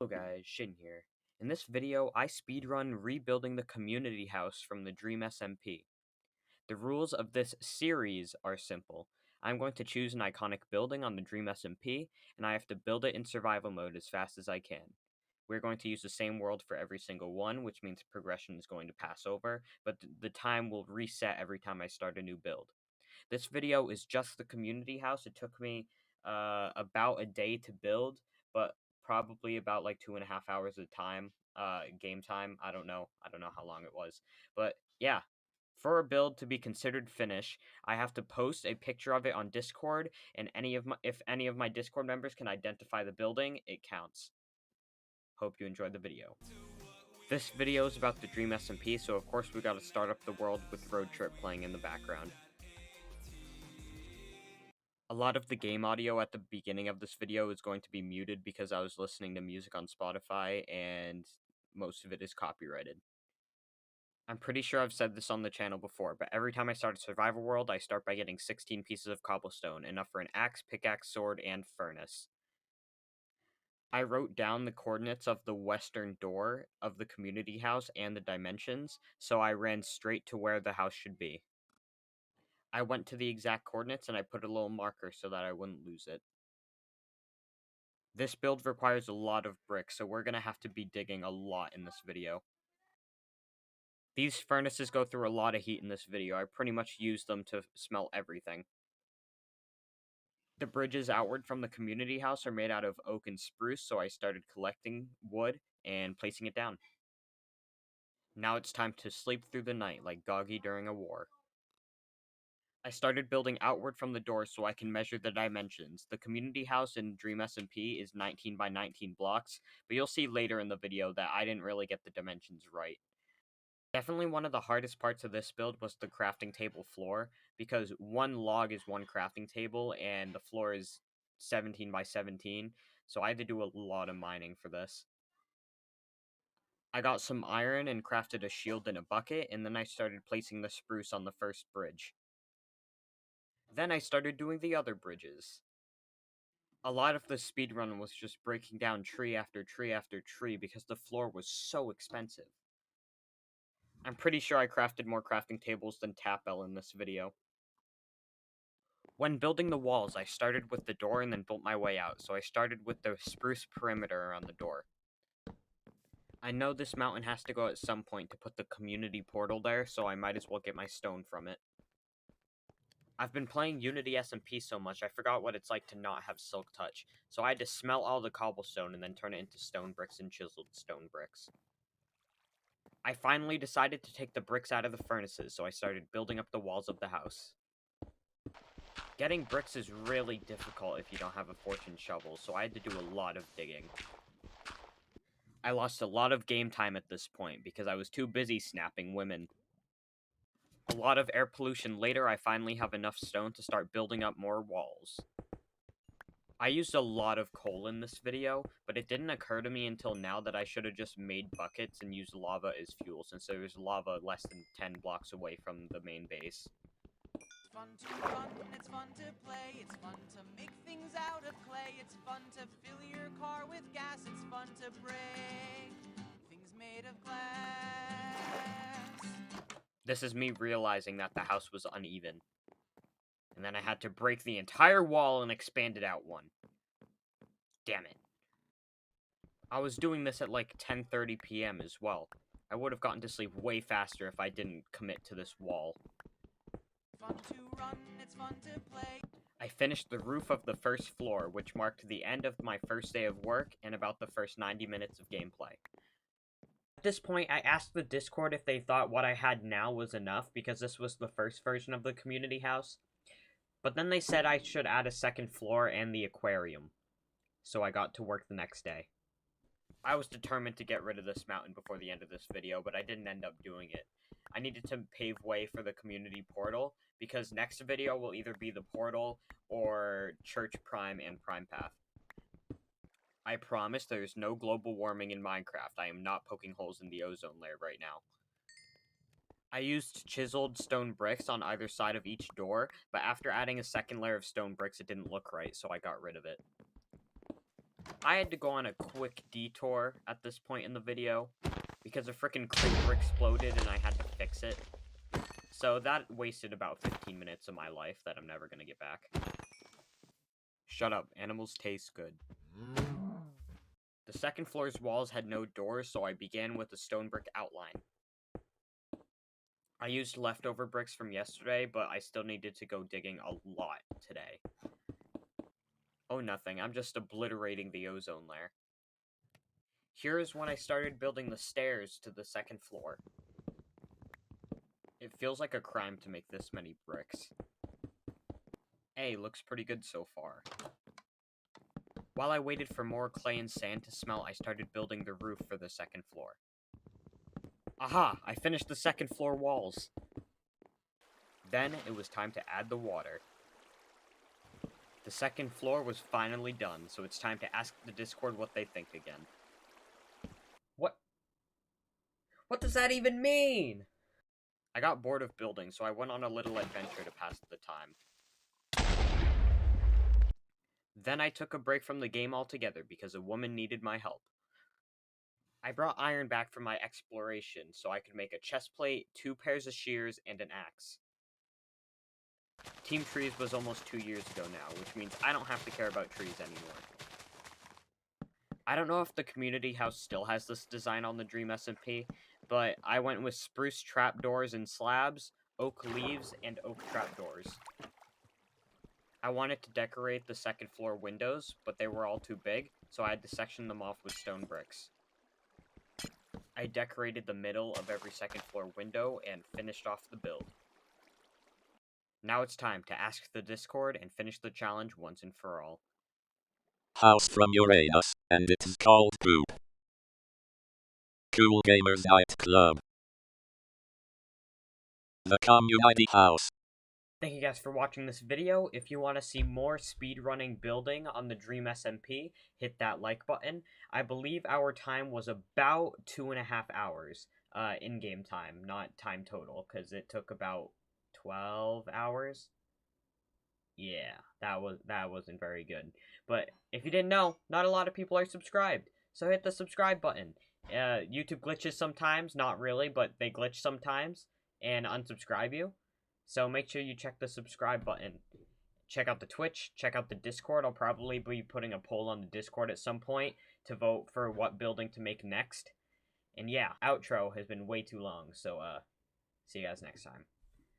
Hello guys, Shin here. In this video, I speedrun rebuilding the community house from the Dream SMP. The rules of this series are simple. I'm going to choose an iconic building on the Dream SMP, and I have to build it in survival mode as fast as I can. We're going to use the same world for every single one, which means progression is going to pass over, but the time will reset every time I start a new build. This video is just the community house. It took me about a day to build, but probably about like 2.5 hours of time, game time. I don't know. I don't know how long it was. But yeah, for a build to be considered finished, I have to post a picture of it on Discord, and if any of my Discord members can identify the building, it counts. Hope you enjoyed the video. This video is about the Dream SMP, so of course we gotta start up the world with Road Trip playing in the background. A lot of the game audio at the beginning of this video is going to be muted because I was listening to music on Spotify and most of it is copyrighted. I'm pretty sure I've said this on the channel before, but every time I start a survival world, I start by getting 16 pieces of cobblestone, enough for an axe, pickaxe, sword, and furnace. I wrote down the coordinates of the western door of the community house and the dimensions, so I ran straight to where the house should be. I went to the exact coordinates and I put a little marker so that I wouldn't lose it. This build requires a lot of bricks, so we're gonna have to be digging a lot in this video. These furnaces go through a lot of heat in this video. I pretty much use them to smelt everything. The bridges outward from the community house are made out of oak and spruce, so I started collecting wood and placing it down. Now it's time to sleep through the night like Goggy during a war. I started building outward from the door so I can measure the dimensions. The community house in Dream SMP is 19 by 19 blocks, but you'll see later in the video that I didn't really get the dimensions right. Definitely one of the hardest parts of this build was the crafting table floor, because one log is one crafting table and the floor is 17 by 17, so I had to do a lot of mining for this. I got some iron and crafted a shield in a bucket, and then I started placing the spruce on the first bridge. Then I started doing the other bridges. A lot of the speedrun was just breaking down tree after tree after tree because the floor was so expensive. I'm pretty sure I crafted more crafting tables than Tapel in this video. When building the walls, I started with the door and then built my way out, so I started with the spruce perimeter around the door. I know this mountain has to go at some point to put the community portal there, so I might as well get my stone from it. I've been playing Unity SMP so much, I forgot what it's like to not have Silk Touch, so I had to smelt all the cobblestone and then turn it into stone bricks and chiseled stone bricks. I finally decided to take the bricks out of the furnaces, so I started building up the walls of the house. Getting bricks is really difficult if you don't have a fortune shovel, so I had to do a lot of digging. I lost a lot of game time at this point because I was too busy snapping women. A lot of air pollution later, I finally have enough stone to start building up more walls. I used a lot of coal in this video, but it didn't occur to me until now that I should have just made buckets and used lava as fuel, since there was lava less than 10 blocks away from the main base. It's fun to run, it's fun to play, it's fun to make things out of clay, it's fun to fill your car with gas, it's fun to break things made of glass. This is me realizing that the house was uneven. And then I had to break the entire wall and expand it out one. Damn it. I was doing this at like 10:30 p.m. as well. I would have gotten to sleep way faster if I didn't commit to this wall. Fun to run, it's fun to play. I finished the roof of the first floor, which marked the end of my first day of work and about the first 90 minutes of gameplay. At this point, I asked the Discord if they thought what I had now was enough, because this was the first version of the community house. But then they said I should add a second floor and the aquarium. So I got to work the next day. I was determined to get rid of this mountain before the end of this video, but I didn't end up doing it. I needed to pave way for the community portal, because next video will either be the portal or Church Prime and Prime Path. I promise there's no global warming in Minecraft. I am not poking holes in the ozone layer right now. I used chiseled stone bricks on either side of each door, but after adding a second layer of stone bricks it didn't look right, so I got rid of it. I had to go on a quick detour at this point in the video because a freaking creeper exploded and I had to fix it. So that wasted about 15 minutes of my life that I'm never gonna get back. Shut up, animals taste good. The second floor's walls had no doors, so I began with a stone brick outline. I used leftover bricks from yesterday, but I still needed to go digging a lot today. Oh, nothing. I'm just obliterating the ozone layer. Here is when I started building the stairs to the second floor. It feels like a crime to make this many bricks. Hey, looks pretty good so far. While I waited for more clay and sand to smelt, I started building the roof for the second floor. Aha! I finished the second floor walls. Then it was time to add the water. The second floor was finally done, so it's time to ask the Discord what they think again. What does that even mean? I got bored of building, so I went on a little adventure to pass the time. Then I took a break from the game altogether because a woman needed my help. I brought iron back from my exploration so I could make a chest plate, 2 pairs of shears, and an axe. Team Trees was almost 2 years ago now, which means I don't have to care about trees anymore. I don't know if the community house still has this design on the Dream SMP, but I went with spruce trapdoors and slabs, oak leaves, and oak trapdoors. I wanted to decorate the second floor windows, but they were all too big, so I had to section them off with stone bricks. I decorated the middle of every second floor window and finished off the build. Now it's time to ask the Discord and finish the challenge once and for all. House from Uranus, and it's called Poop. Cool Gamers Night Club. The community house. Thank you guys for watching this video. If you want to see more speedrunning building on the Dream SMP, hit that like button. I believe our time was about 2.5 hours in-game time, not time total, because it took about 12 hours. Yeah, that wasn't very good. But if you didn't know, not a lot of people are subscribed, so hit the subscribe button. YouTube glitches sometimes, not really, but they glitch sometimes and unsubscribe you. So make sure you check the subscribe button. Check out the Twitch, check out the Discord. I'll probably be putting a poll on the Discord at some point to vote for what building to make next. And yeah, outro has been way too long, so see you guys next time.